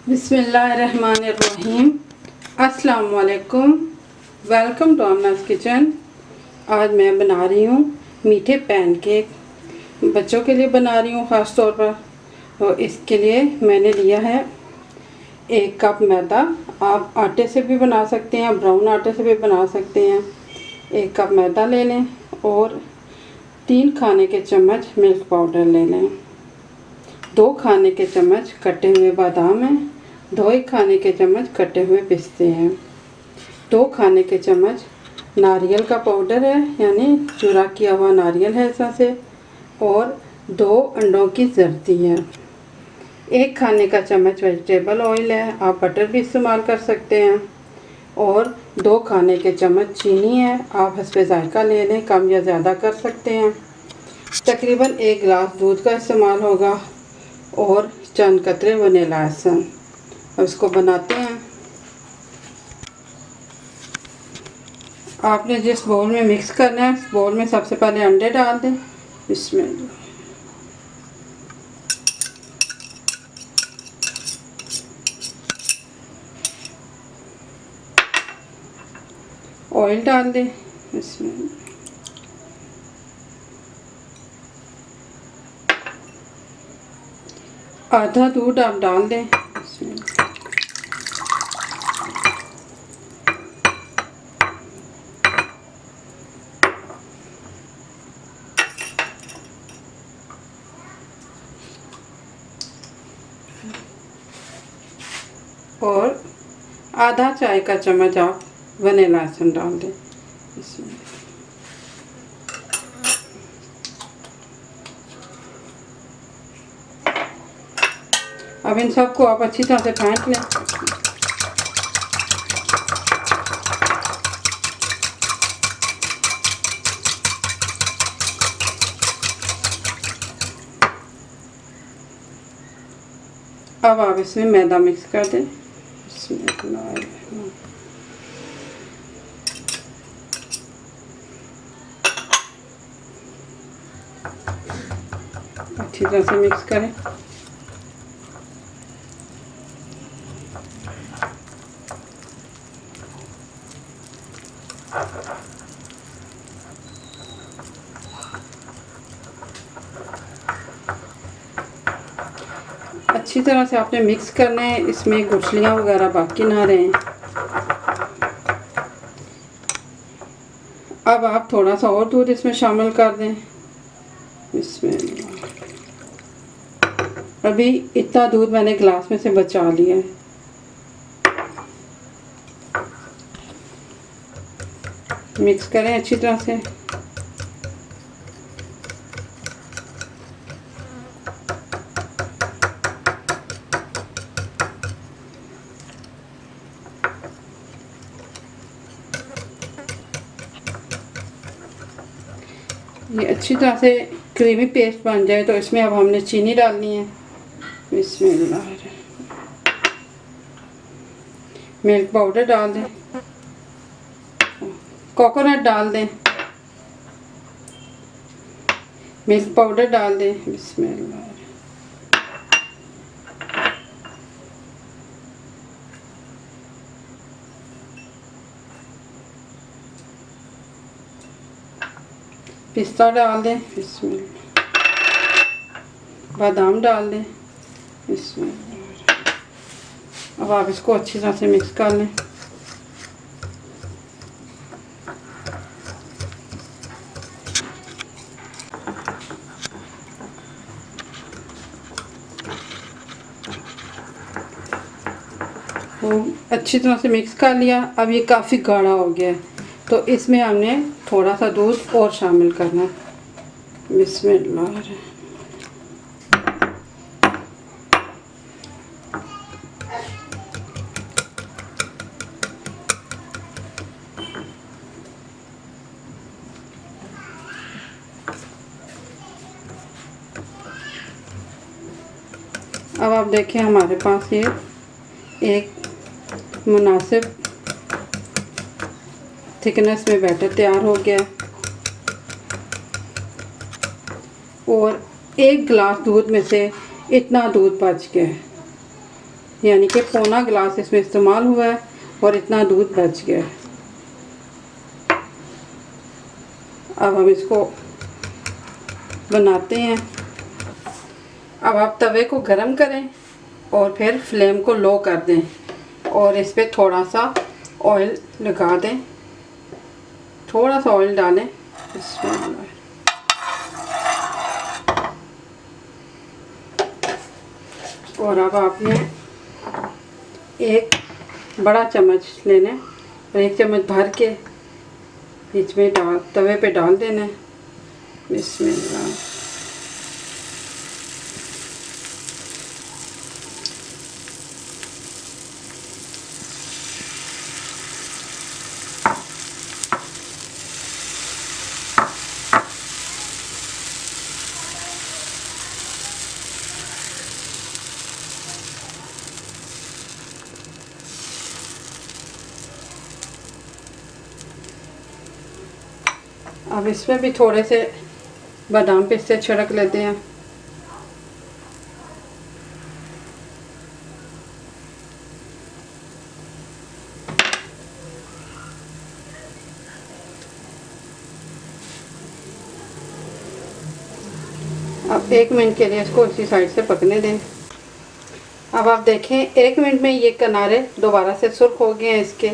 बिस्मिल्लाहिर्रहमानिर्रहीम। अस्सलाम वालेकुम। Welcome to Aamna's kitchen. आज मैं बना रही हूँ मीठे पैनकेक। बच्चों के लिए बना रही हूँ ख़ास तौर पर। तो इसके लिए मैंने लिया है 1 कप मैदा। आप आटे से भी बना सकते हैं, ब्राउन आटे से भी बना सकते हैं। 1 कप मैदा ले लें और 3 खाने के चम्मच मिल्क पाउडर ले लें। 2 खाने के चम्मच कटे हुए बादाम हैं। 2 खाने के चम्मच कटे हुए पिस्ते हैं। 2 खाने के चम्मच नारियल का पाउडर है, यानी चूरा किया हुआ नारियल है इसमें से। और 2 अंडों की जर्दी है। 1 खाने का चम्मच वेजिटेबल ऑयल है, आप बटर भी इस्तेमाल कर सकते हैं। और 2 खाने के चम्मच चीनी है, आप हस्बे जायका ले लें, कम या ज़्यादा कर सकते हैं। तकरीबन 1 गिलास दूध का इस्तेमाल होगा और चंद कतरे वनीला एसेंस। अब इसको बनाते हैं। आपने जिस बाउल में मिक्स करना है उस बाउल में सबसे पहले अंडे डाल दें। इसमें ऑयल डाल दें। इसमें आधा दूध आप डाल दें। इसमें और आधा चाय का चम्मच आप वनीला एसेंस डाल दें। इसमें अब इन सबको आप अच्छी तरह से फेंट लें। अब आप इसमें मैदा मिक्स कर दें। अच्छी तरह से मिक्स करें। अच्छी तरह से आपने मिक्स करना है, इसमें गुठलियाँ वगैरह बाकी ना रहें। अब आप थोड़ा सा और दूध इसमें शामिल कर दें। इसमें अभी इतना दूध मैंने गिलास में से बचा लिया है। मिक्स करें अच्छी तरह से। ये अच्छी तरह से क्रीमी पेस्ट बन जाए तो इसमें अब हमने चीनी डालनी है। बिस्मिल्लाह। मिल्क पाउडर डाल दें। कोकोनट डाल दें। मिल्क पाउडर डाल दें। बिस्मिल्लाह। पिस्ता डाल दें। बिस्मिल्लाह। बादाम डाल दें। बिस्मिल्लाह। अब आप इसको अच्छी तरह से मिक्स कर लें। तो अच्छी तरह से मिक्स कर लिया। अब ये काफ़ी गाढ़ा हो गया है, तो इसमें हमने थोड़ा सा दूध और शामिल करना है। बिस्मिल्लाह। अब आप देखें हमारे पास ये एक मुनासिब थिकनेस में बैटर तैयार हो गया और 1 गिलास दूध में से इतना दूध बच गया है। यानी कि पौना गिलास इसमें इस्तेमाल हुआ है और इतना दूध बच गया है। अब हम इसको बनाते हैं। अब आप तवे को गरम करें और फिर फ्लेम को लो कर दें और इस पर थोड़ा सा ऑयल लगा दें। थोड़ा सा ऑयल डालें इसमें। और अब आपने एक बड़ा चम्मच लेना है और एक चम्मच भर के बीच में तवे पे डाल देना है। बिस्मिल्लाह। अब इसमें भी थोड़े से बादाम पिस्ते छिड़क लेते हैं। अब 1 मिनट के लिए इसको उसी साइड से पकने दें। अब आप देखें 1 मिनट में ये किनारे दोबारा से सुर्ख हो गए हैं इसके,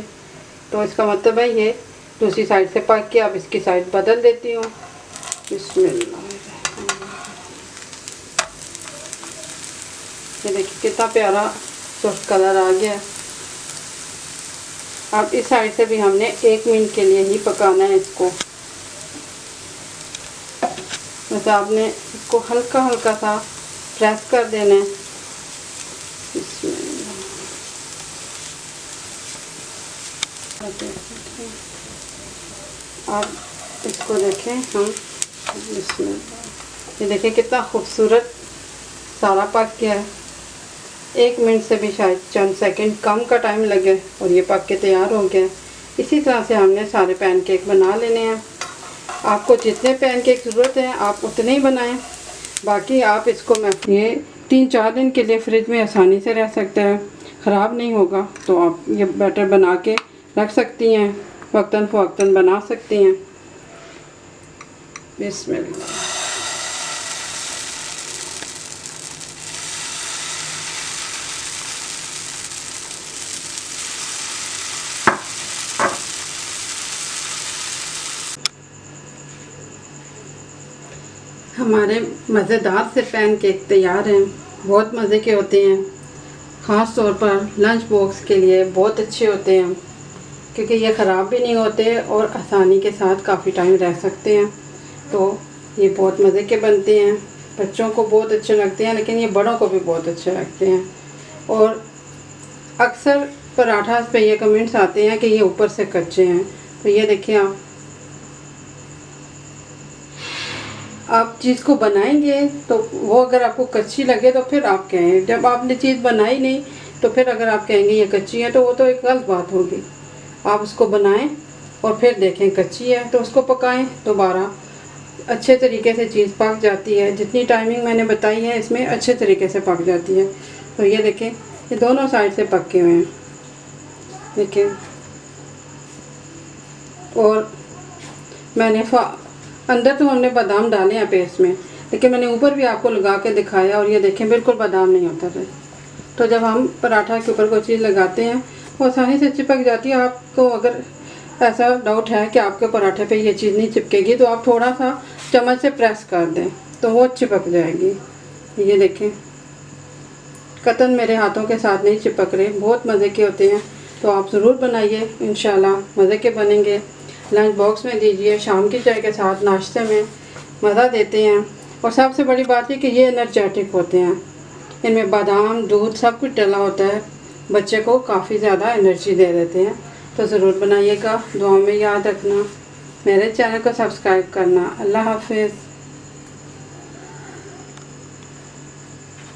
तो इसका मतलब है ये दूसरी साइड से पक के। अब इसकी साइड बदल देती हूँ। बिस्मिल्लाह। ये देखिए कितना प्यारा सुर्ख कलर आ गया। अब इस साइड से भी हमने 1 मिनट के लिए ही पकाना है इसको। बस आपने इसको हल्का हल्का सा प्रेस कर देना है। अब इसको देखें हम। ये देखें कितना खूबसूरत सारा पक गया है। 1 मिनट से भी शायद चंद सेकंड कम का टाइम लगे और ये पक के तैयार हो गया। इसी तरह से हमने सारे पैनकेक बना लेने हैं। आपको जितने पैनकेक ज़रूरत है आप उतने ही बनाएं। बाकी आप इसको ये 3-4 दिन के लिए फ्रिज में आसानी से रह सकता है, ख़राब नहीं होगा। तो आप ये बैटर बना के रख सकती हैं, वक्तन फ़वक्तन बना सकती हैं। बिस्मिल्लाह। हमारे मज़ेदार से पैनकेक तैयार हैं। बहुत मज़े के होते हैं, ख़ास तौर पर लंच बॉक्स के लिए बहुत अच्छे होते हैं क्योंकि ये ख़राब भी नहीं होते और आसानी के साथ काफ़ी टाइम रह सकते हैं। तो ये बहुत मज़े के बनते हैं, बच्चों को बहुत अच्छे लगते हैं, लेकिन ये बड़ों को भी बहुत अच्छे लगते हैं। और अक्सर पराठा पे ये कमेंट्स आते हैं कि ये ऊपर से कच्चे हैं। तो ये देखिए आप चीज़ को बनाएंगे तो वो अगर आपको कच्ची लगे तो फिर आप कहें, जब आपने चीज़ बनाई नहीं तो फिर अगर आप कहेंगे ये कच्ची है तो वो तो एक गलत बात होगी। आप उसको बनाएं और फिर देखें कच्ची है तो उसको पकाएं दोबारा। अच्छे तरीके से चीज़ पक जाती है, जितनी टाइमिंग मैंने बताई है इसमें अच्छे तरीके से पक जाती है। तो ये देखें ये दोनों साइड से पके हुए हैं, देखें। और मैंने अंदर तो हमने बादाम डाले हैं पेस्ट में, लेकिन मैंने ऊपर भी आपको लगा के दिखाया और ये देखें बिल्कुल बादाम नहीं उतर रहे। तो जब हम पराठा के ऊपर कोई चीज़ लगाते हैं वो आसानी से चिपक जाती है। आपको अगर ऐसा डाउट है कि आपके पराठे पे ये चीज़ नहीं चिपकेगी तो आप थोड़ा सा चम्मच से प्रेस कर दें तो वो चिपक जाएगी। ये देखें कतन मेरे हाथों के साथ नहीं चिपक रहे, बहुत मज़े के होते हैं। तो आप ज़रूर बनाइए, इंशाल्लाह मज़े के बनेंगे। लंच बॉक्स में दीजिए, शाम की चाय के साथ नाश्ते में मज़ा देते हैं। और सबसे बड़ी बात है कि ये एनर्जेटिक होते हैं, इनमें बादाम दूध सब कुछ डला होता है, बच्चे को काफ़ी ज़्यादा एनर्जी दे देते हैं। तो ज़रूर बनाइएगा, दुआ में याद रखना, मेरे चैनल को सब्सक्राइब करना। अल्लाह हाफिज़।